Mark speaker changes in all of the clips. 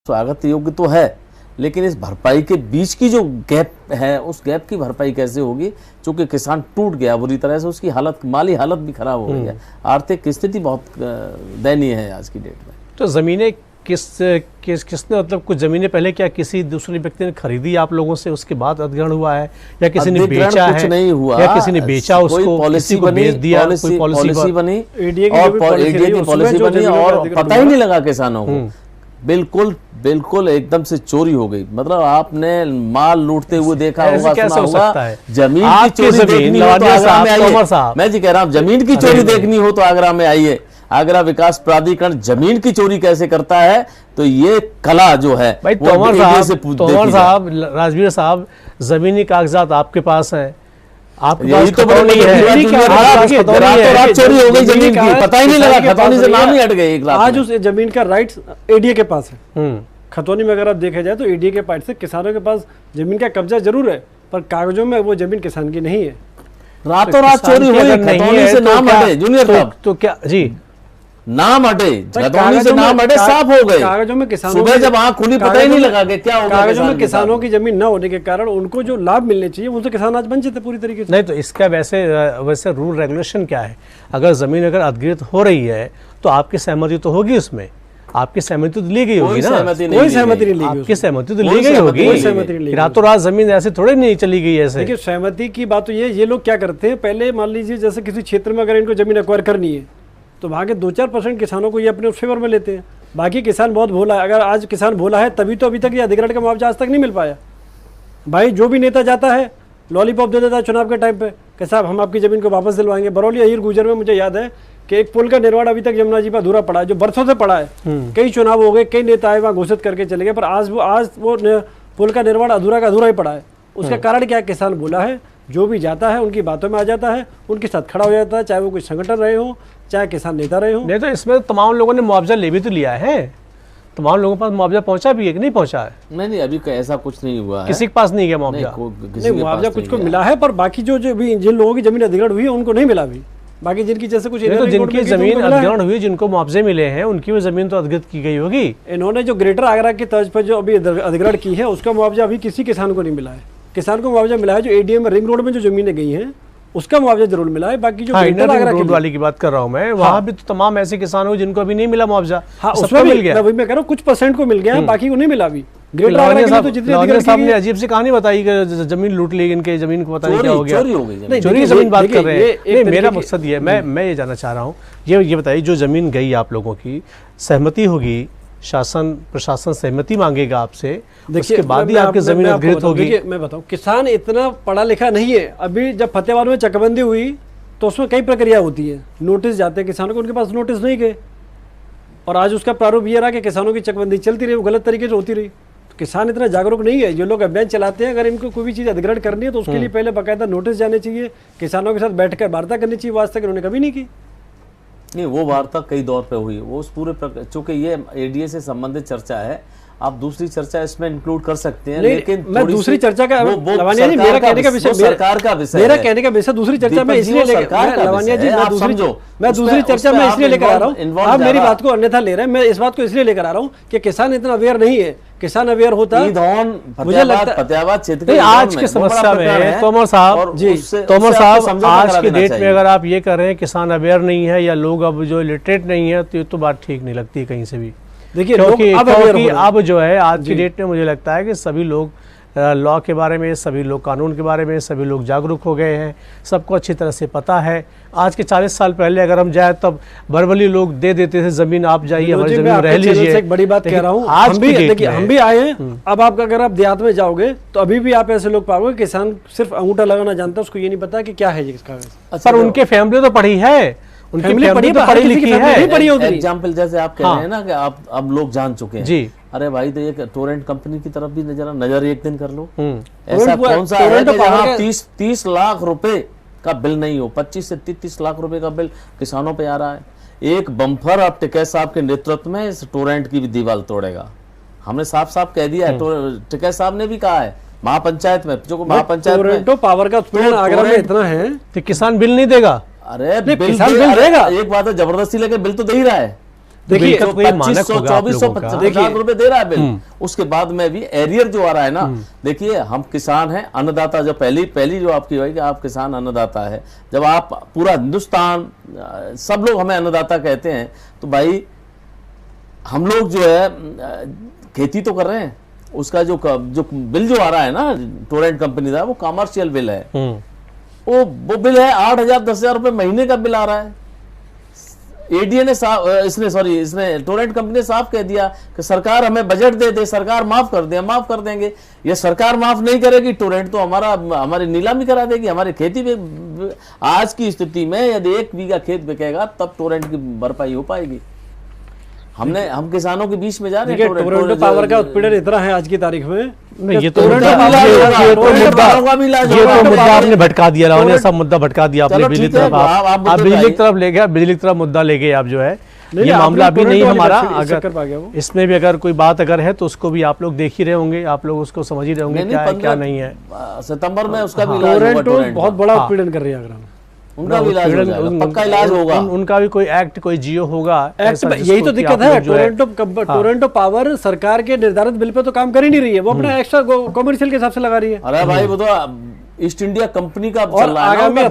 Speaker 1: स्वागत योग्य तो है, लेकिन इस भरपाई के बीच की जो गैप है उस गैप की भरपाई कैसे होगी? क्योंकि किसान टूट गया बुरी तरह से, उसकी हालत, माली हालत भी खराब हो गई है, आर्थिक स्थिति बहुत दयनीय है आज की डेट में।
Speaker 2: तो ज़मीनें किसने मतलब कुछ ज़मीनें पहले क्या किसी दूसरे व्यक्ति ने खरीदी आप लोगों से, उसके बाद अधिग्रहण हुआ है, या किसी ने बेचा है?
Speaker 1: नहीं हुआ,
Speaker 2: या किसी ने बेचा उसको,
Speaker 1: पॉलिसी
Speaker 2: को बेच दिया, कोई
Speaker 1: पॉलिसी बनी,
Speaker 3: एडीए
Speaker 1: की पॉलिसी बनी और पता ही नहीं लगा किसानों को। बिल्कुल एकदम से चोरी हो गई। मतलब आपने माल लूटते हुए देखा होगा, सुना होगा। जमीन की चोरी देखनी हो तो आगरा में आइए। मैं जी कह रहा हूँ, जमीन की चोरी देखनी हो तो आगरा में आइए। आगरा विकास प्राधिकरण जमीन की चोरी कैसे करता है, तो ये कला जो है
Speaker 2: भाई तोमर साहब, राजवीर साहब, जमीनी कागजात आपके पास है, आपके पास
Speaker 1: तो नहीं है, रात चोरी हो गई जमीन की, पता ही नहीं लगा, खतौनी से नाम ही हट गए एक लाख।
Speaker 3: आज उस जमीन का राइट्स एडीए के पास है। खतौनी में अगर आप देखा जाए तो एडीए के पास से किसानों के पास जमीन का कब्जा जरूर है, पर कागजों में वो जमीन किसान की नहीं है।
Speaker 1: रातों रात चोरी हुई, खतौनी से नाम हटे जूनियर साहब,
Speaker 2: तो क्या जी
Speaker 1: नाम हटे, खतौनी से नाम हटे, साफ हो गए।
Speaker 3: कागजों में किसानों
Speaker 1: सुबह जब आंख खुली पता ही नहीं लगा कि क्या होगा।
Speaker 3: कागजों में किसानों की जमीन न होने के कारण उनको जो लाभ मिलने चाहिए उनसे किसान आज वंचित है पूरी तरीके से।
Speaker 2: नहीं तो इसका वैसे रूल रेगुलेशन क्या है? अगर जमीन अगर अधिग्रहित हो रही है तो आपकी सहमति तो होगी, उसमें आपकी सहमति तो ली गई होगी ना?
Speaker 3: कोई सहमति नहीं ली गई,
Speaker 2: आपकी सहमति तो ली गई होगी। रातों रात जमीन ऐसे थोड़े नहीं चली गई ऐसे।
Speaker 3: देखिए सहमति की बात तो ये लोग क्या करते हैं, पहले मान लीजिए जैसे किसी क्षेत्र में अगर इनको जमीन एक्वायर करनी है तो वहाँ के 2-4% किसानों को ये अपने फेवर में लेते हैं। बाकी किसान बहुत भोला है। अगर आज किसान भोला है तभी तो अभी तक ये अधिग्रहण का मुआवजा आज तक नहीं मिल पाया। भाई जो भी नेता जाता है लॉलीपॉप दे देता है चुनाव के टाइम पे कि साहब हम आपकी ज़मीन को वापस दिलवाएंगे। बरौली अहीर गुजर में मुझे याद है कि एक पुल का निर्माण अभी तक यमुना जी पर अधूरा पड़ा है, जो बरसों से पड़ा है। कई चुनाव हो गए, कई नेता आए वहाँ घोषित करके चले गए, पर आज वो पुल का निर्माण अधूरा का अधूरा ही पड़ा है। उसका कारण क्या है? किसान बोला है, जो भी जाता है उनकी बातों में आ जाता है, उनके साथ खड़ा हो जाता है, चाहे वो कोई संगठन रहे हो, चाहे किसान नेता रहे हो। नहीं
Speaker 2: तो इसमें तमाम लोगों ने मुआवजा ले भी तो लिया है, तमाम लोगों के पास मुआवजा पहुंचा भी है कि नहीं पहुंचा है?
Speaker 1: नहीं अभी ऐसा कुछ नहीं हुआ है,
Speaker 2: किसी के पास नहीं गया मुआवजा।
Speaker 3: नहीं मुआवजा कुछ को मिला है, पर बाकी जो जिन लोगों की जमीन अधिग्रहण हुई है उनको नहीं मिला अभी। बाकी जिनकी जैसे कुछ
Speaker 2: तो जिनकी जमीन अधिग्रहण हुई, जिनको मुआवजे मिले हैं, उनकी भी जमीन तो अधिग्रहित की गई होगी।
Speaker 3: इन्होंने जो ग्रेटर आगरा की तर्ज पर जो अभी अधिग्रहण की है उसका मुआवजा अभी किसी किसान को नहीं मिला है। किसान को मुआवजा मिला है जो एडीए में रिंग रोड में जो जमीनें गई हैं उसका मुआवजा जरूर मिला है। बाकी जो
Speaker 2: ग्रेटर आगरा रोड वाली की बात कर रहा हूं मैं, वहां भी तो तमाम ऐसे किसान हो जिनको अभी नहीं मिला मुआवजा।
Speaker 3: हाँ उसमें मिल गया, मैं कह रहा हूँ कुछ % को मिल गया, बाकी को नहीं मिला अभी। ग्रेटर आगरा के लिए तो जितने
Speaker 2: साहब ने अजीब सी कहानी बताई कि जमीन लूट ली, इनके जमीन को पता नहीं क्या हो गया, चोरी की जमीन बात कर रहे हैं। मेरा मकसद ये, मैं ये जानना चाह रहा हूँ, ये बताइए जो जमीन गई आप लोगों की, सहमति होगी, शासन प्रशासन सहमति मांगेगा आपसे, उसके बाद ही आपकी जमीन अधिग्रहित होगी।
Speaker 3: मैं बताऊं, किसान इतना पढ़ा लिखा नहीं है। अभी जब फतेहाबाद में चकबंदी हुई तो उसमें कई प्रक्रिया होती है, नोटिस जाते हैं किसानों को, उनके पास नोटिस नहीं गए, और आज उसका प्रारूप ये रहा कि किसानों की चकबंदी चलती रही, वो गलत तरीके से होती रही। तो किसान इतना जागरूक नहीं है। जो लोग अभियान चलाते हैं, अगर इनको कोई भी चीज़ अधिग्रहण करनी है तो उसके लिए पहले बाकायदा नोटिस जाने चाहिए, किसानों के साथ बैठकर वार्ता करनी चाहिए। वो आज तक इन्होंने कभी नहीं की।
Speaker 1: नहीं, वो वार्ता कई दौर पे हुई, वो उस पूरे चूंकि ये एडीए से संबंधित चर्चा है, आप दूसरी चर्चा इसमें इंक्लूड कर सकते हैं, लेकिन
Speaker 3: मैं दूसरी चर्चा का लवानिया जी, मेरा कहने का विषय
Speaker 1: सरकार का विषय,
Speaker 3: मेरा कहने का विषय दूसरी चर्चा में इसलिए लवानिया जी मैं दूसरी चर्चा में इसलिए लेकर आ रहा हूँ, आप मेरी बात को अन्यथा ले रहे हैं। मैं इस बात को इसलिए लेकर आ रहा हूँ कि किसान इतना अवेयर नहीं है। किसान अवेयर होता,
Speaker 1: मुझे लगता है फतेहाबाद क्षेत्र
Speaker 2: आज की समस्या में तोमर साहब जी, तोमर साहब आज की डेट में अगर आप ये कर रहे हैं किसान अवेयर नहीं है या लोग अब जो लिटरेट नहीं है, तो ये तो बात ठीक नहीं लगती कहीं से भी।
Speaker 3: देखिए
Speaker 2: क्योंकि अब जो है आज की डेट में मुझे लगता है कि सभी लोग लॉ के बारे में, सभी लोग कानून के बारे में, सभी लोग जागरूक हो गए हैं, सबको अच्छी तरह से पता है। आज के 40 साल पहले अगर हम जाए तब बरबली लोग दे देते थे जमीन, आप जाइए हमारी जमीन रह लीजिए।
Speaker 3: एक बड़ी बात कह रहा हूँ, आज भी देखिए हम भी आए हैं। अब आप अगर आप देहात में जाओगे तो अभी भी आप ऐसे लोग पाओगे किसान सिर्फ अंगूठा लगाना जानता है, उसको ये नहीं पता कि क्या है इसका।
Speaker 2: पर उनके फैमिली तो पढ़ी है, उनकी फैमिली पढ़ी लिखी है।
Speaker 1: एग्जाम्पल जैसे आप कह रहे हैं ना कि आप अब लोग जान चुके हैं
Speaker 2: जी।
Speaker 1: अरे भाई तो ये टोरेंट कंपनी की तरफ भी नजर एक दिन कर लो। ऐसा कौन सा है कि जहाँ 30 लाख रुपए का बिल नहीं हो, 25 से 30 लाख रुपए का बिल किसानों पे आ रहा है। एक बम्फर अब टिकैत साहब के नेतृत्व में इस टोरेंट की भी दीवार तोड़ेगा। हमने साफ साफ कह दिया है, टिकैत साहब ने भी कहा है महापंचायत में, जो महापंचायत में
Speaker 3: पावर का उत्पीड़न आगरा में इतना है
Speaker 2: कि किसान बिल नहीं देगा।
Speaker 1: अरे बिल देगा, एक बात है जबरदस्ती लेके बिल तो दे ही रहा है।
Speaker 3: देखिए
Speaker 1: 2500-2450 लाख रुपए दे रहा है बिल। उसके बाद में भी एरियर जो आ रहा है ना, देखिए हम किसान हैं, अन्नदाता। जो पहली जो आपकी है कि आप किसान अन्नदाता है, जब आप पूरा हिंदुस्तान सब लोग हमें अन्नदाता कहते हैं, तो भाई हम लोग जो है खेती तो कर रहे हैं। उसका जो बिल जो आ रहा है ना टोरेंट कंपनी का, वो कमर्शियल बिल है। वो बिल है 8,000 10,000 रुपए महीने का बिल आ रहा है। एडीए ने इसने टोरेंट कंपनी ने साफ कह दिया कि सरकार हमें बजट दे दे, सरकार माफ कर दे, हम माफ कर देंगे। ये सरकार माफ नहीं करेगी, टोरेंट तो हमारी नीलामी करा देगी। हमारी खेती में आज की स्थिति में यदि 1 बीघा खेत बिकेगा तब टोरेंट की भरपाई हो पाएगी। हम किसानों के बीच में जा रहे हैं।
Speaker 3: टोरेंटो पावर का उत्पीड़न इतना है आज की तारीख में।
Speaker 2: ये तो मुद्दा आपने भटका दिया, राव ने सब मुद्दा भटका दिया आपने। बिजली तरफ आप बिजली की तरफ ले गए, बिजली की तरफ मुद्दा ले गए आप जो है। ये मामला अभी नहीं हमारा, अगर इसमें भी अगर कोई बात अगर है तो उसको भी आप लोग देख ही रहे होंगे, आप लोग उसको समझ ही रहे होंगे क्या है क्या नहीं है।
Speaker 1: सितंबर में उसका भी
Speaker 3: टोरेंटो बहुत बड़ा उत्पीड़न कर रही है।
Speaker 1: उनका भी इलाज होगा, पक्का इलाज होगा।
Speaker 2: उनका भी कोई एक्ट, कोई जियो होगा।
Speaker 3: यही तो दिक्कत है। टोरेंटो पावर सरकार के निर्धारित बिल पे तो काम कर ही नहीं रही है, वो अपना एक्स्ट्रा कमर्शियल के हिसाब से लगा रही है।
Speaker 1: अरे भाई वो तो ईस्ट इंडिया कंपनी का चल रहा है ना।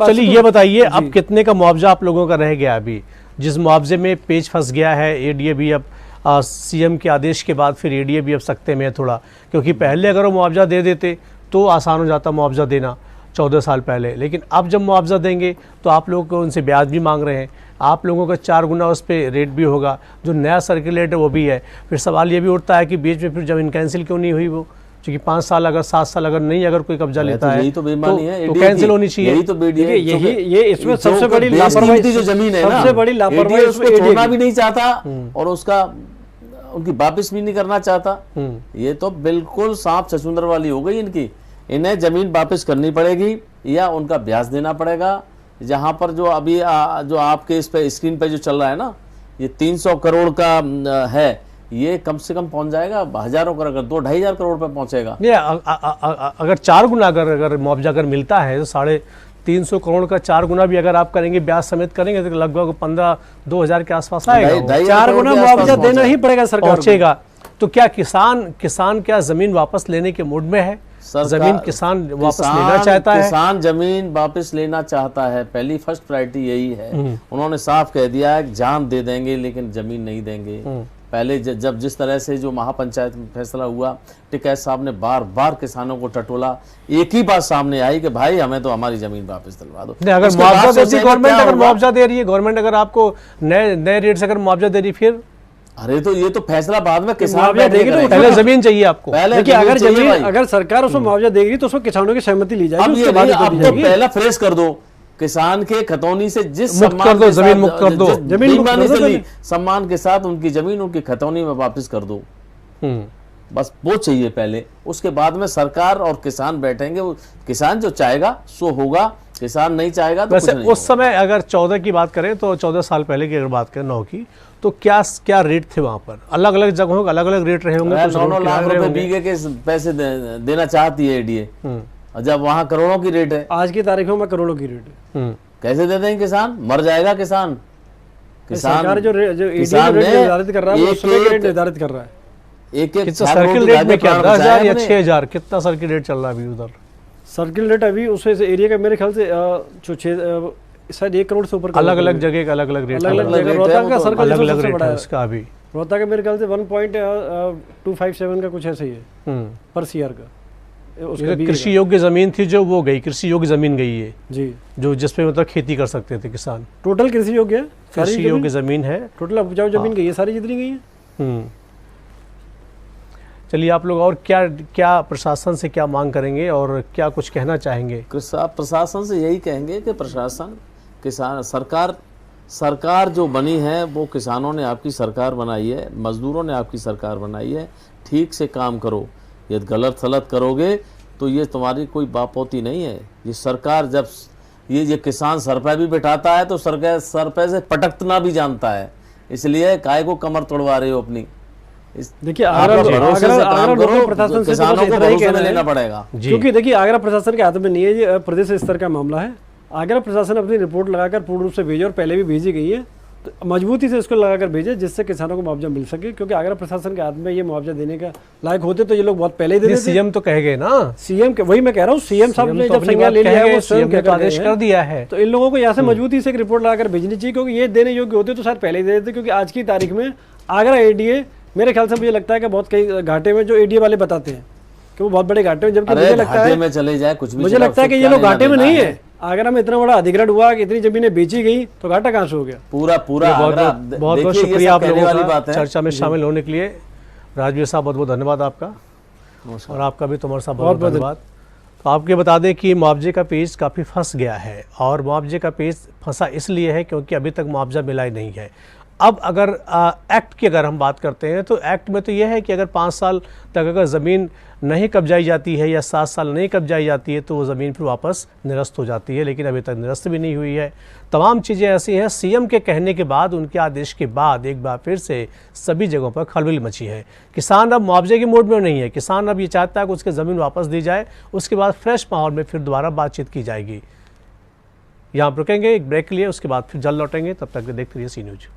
Speaker 2: चलिए ये बताइए अब कितने का मुआवजा आप लोगों का रह गया अभी, जिस मुआवजे में पेच फंस गया है। एडीए भी अब सीएम के आदेश के बाद फिर एडीए भी अब सख्ते में है थोड़ा, क्योंकि पहले अगर वो मुआवजा दे देते तो आसान हो जाता मुआवजा देना 14 साल पहले, लेकिन अब जब मुआवजा देंगे तो आप लोगों को उनसे ब्याज भी मांग रहे हैं। आप लोगों का 4 गुना उस पर रेट भी होगा। जो नया सर्कुलेट है वो भी है। फिर सवाल ये भी उठता है कि बीच में फिर जमीन कैंसिल क्यों नहीं हुई वो, क्योंकि 5 साल अगर 7 साल अगर कोई कब्जा लेता है तो कैंसिल होनी चाहिए।
Speaker 3: ये इसमें सबसे बड़ी लापरवाही
Speaker 1: जो जमीन है, सबसे बड़ी लापरवाही, उसको छोड़ना भी नहीं चाहता और उसका उनकी वापिस भी नहीं करना चाहता। ये तो बिल्कुल सांप छछूंदर वाली हो गई इनकी। इन्हें जमीन वापस करनी पड़ेगी या उनका ब्याज देना पड़ेगा। जहां पर जो अभी जो आपके इस पे स्क्रीन पे जो चल रहा है ना, ये 300 करोड़ का है, ये कम से कम पहुंच जाएगा हजारों करोड़, अगर 2-2.5 करोड़ पे पहुंचेगा।
Speaker 2: अगर 4 गुना अगर मुआवजा अगर मिलता है तो 350 करोड़ का 4 गुना भी अगर आप करेंगे, ब्याज समेत करेंगे तो लगभग 15-2,000 के आसपास आएगा।
Speaker 3: 4 गुना मुआवजा देना ही पड़ेगा सरकार
Speaker 2: पहुंचेगा। तो क्या किसान क्या जमीन वापस लेने के मूड में है? जमीन किसान वापस लेना चाहता है।
Speaker 1: किसान जमीन वापस लेना चाहता है, पहली फर्स्ट प्रायोरिटी यही है। उन्होंने साफ कह दिया है जान दे देंगे लेकिन जमीन नहीं देंगे। पहले जब जिस तरह से जो महापंचायत में फैसला हुआ, टिकैत साहब ने बार बार किसानों को टटोला। एक ही बात सामने आई कि भाई हमें तो हमारी जमीन वापस दिलवा दो।
Speaker 2: अगर मुआवजा देती गवर्नमेंट, अगर मुआवजा दे रही है गवर्नमेंट, अगर आपको नए रेट से अगर मुआवजा दे रही, फिर
Speaker 1: अरे तो ये तो फैसला बाद में किसान
Speaker 2: देगी। तो पहले जमीन चाहिए आपको।
Speaker 3: देखिए अगर सरकार उसको मुआवजा देगी तो उसमें किसानों की सहमति ली जाएगी।
Speaker 1: अब तो पहला फ्रेश कर दो, किसान के खतौनी से जिस
Speaker 2: मुक्त कर दो, जमीन मुक्त कर दो,
Speaker 1: जमीन सम्मान के साथ उनकी जमीन उनकी खतौनी में वापस कर दो। बस वो चाहिए पहले। उसके बाद में सरकार और किसान बैठेंगे। किसान जो चाहेगा सो होगा, किसान नहीं चाहेगा तो कुछ नहीं।
Speaker 2: उस समय अगर 14 की बात करें तो 14 साल पहले की अगर बात करें 9 की, तो क्या रेट थे वहां पर? अलग अलग जगहों अलग अलग रेट रहे होंगे।
Speaker 1: 9 लाख रुपए बीघे के पैसे देना चाहती है एडीए, जब वहां करोड़ों की रेट है।
Speaker 3: आज की तारीखों में करोड़ों की रेट है।
Speaker 1: कैसे दे देंगे? किसान मर जाएगा। किसान
Speaker 3: सरकार जो निर्धारित कर रहा है वो उसमें रेट निर्धारित कर रहा है।
Speaker 2: एक सर्किल रेट में क्या 10,000 या 6,000 कितना सर्किल रेट चल रहा है अभी उधर?
Speaker 3: सर्किल रेट अभी उस एरिया का मेरे ख्याल से शायद 1 करोड़ से ऊपर।
Speaker 2: अलग अलग जगह का अलग अलग रेट,
Speaker 3: रोहतक का सर्कल
Speaker 2: अलग अलग रेट है उसका। अभी
Speaker 3: रोहतक का मेरे ख्याल से 1.257 का कुछ ऐसे ही है पर सीआर का।
Speaker 2: कृषि योग्य जमीन थी जो वो गई, कृषि योग्य जमीन गई है
Speaker 3: जी,
Speaker 2: जो जिसपे मतलब खेती कर सकते थे किसान।
Speaker 3: टोटल कृषि योग्य है,
Speaker 2: कृषि योग्य जमीन है,
Speaker 3: टोटल उपजाऊ जमीन गई है सारी जितनी गई है।
Speaker 2: चलिए आप लोग और क्या प्रशासन से क्या मांग करेंगे और क्या कुछ कहना चाहेंगे?
Speaker 1: प्रशासन से यही कहेंगे कि प्रशासन, किसान, सरकार जो बनी है वो किसानों ने आपकी सरकार बनाई है, मजदूरों ने आपकी सरकार बनाई है। ठीक से काम करो। यदि गलत सलत करोगे तो ये तुम्हारी कोई बापोती नहीं है। ये सरकार जब ये किसान सर पे भी बिठाता है तो सरकार सर पे से पटकना भी जानता है। इसलिए काय को कमर तोड़वा रहे हो अपनी।
Speaker 3: देखिए आगरा प्रशासन से
Speaker 1: किसानों को भरोसे में लेना पड़ेगा,
Speaker 3: क्योंकि देखिए आगरा प्रशासन के हाथ में नहीं है, ये प्रदेश स्तर का मामला है। आगरा प्रशासन अपनी रिपोर्ट लगाकर पूर्ण रूप से भेजी और पहले भी भेजी गई है तो मजबूती से इसको लगाकर भेजे जिससे किसानों को मुआवजा मिल सके, क्योंकि आगरा प्रशासन के हाथ में ये मुआवजा देने का लायक होते तो ये लोग बहुत पहले ही दे देते।
Speaker 2: सीएम तो कह गए ना,
Speaker 3: सीएम के, वही मैं कह रहा हूँ, सीएम साहब ने जब संज्ञान ले लिया है, वो स्वयं
Speaker 2: आदेश कर दिया है,
Speaker 3: तो इन लोगों को यहाँ से मजबूती से एक रिपोर्ट लगाकर भेजनी चाहिए, क्योंकि ये देने योग्य होते तो शायद पहले ही दे देते। क्योंकि आज की तारीख में आगरा एडीए मेरे ख्याल से मुझे लगता है कि बहुत कई घाटे में जो एडीए वाले बताते हैं कि वो बहुत बड़े घाटे में, जबकि मुझे लगता है
Speaker 1: चले जाए कुछ भी,
Speaker 3: मुझे लगता है कि ये लोग घाटे में नहीं है। आगरा में इतना बड़ा अधिग्रहण हुआ कि इतनी जमीनें बेची गई, तो घाटा कहाँ से हो गया?
Speaker 1: पूरा
Speaker 2: बहुत बहुत शुक्रिया आप लोगों का चर्चा में शामिल होने के लिए। राजवीर साहब बहुत बहुत धन्यवाद आपका, और आपका भी तुम्हारे साहब बहुत बहुत धन्यवाद। तो आपके बता दें कि मुआवजे का पेज काफ़ी फंस गया है, और मुआवजे का पेज फंसा इसलिए है क्योंकि अभी तक मुआवजा मिला ही नहीं है। अब अगर एक्ट की अगर हम बात करते हैं तो एक्ट में तो यह है कि अगर 5 साल तक अगर ज़मीन नहीं कब्जाई जाती है या 7 साल नहीं कब्जाई जाती है तो वो ज़मीन फिर वापस निरस्त हो जाती है, लेकिन अभी तक निरस्त भी नहीं हुई है। तमाम चीज़ें ऐसी हैं, सीएम के कहने के बाद, उनके आदेश के बाद एक बार फिर से सभी जगहों पर खलबली मची है। किसान अब मुआवजे के मोड में नहीं है, किसान अब ये चाहता है कि उसकी ज़मीन वापस दी जाए, उसके बाद फ्रेश माहौल में फिर दोबारा बातचीत की जाएगी। यहाँ रुकेंगे एक ब्रेक के लिए, उसके बाद फिर जल्द लौटेंगे। तब तक देखते रहिए सी न्यूज़।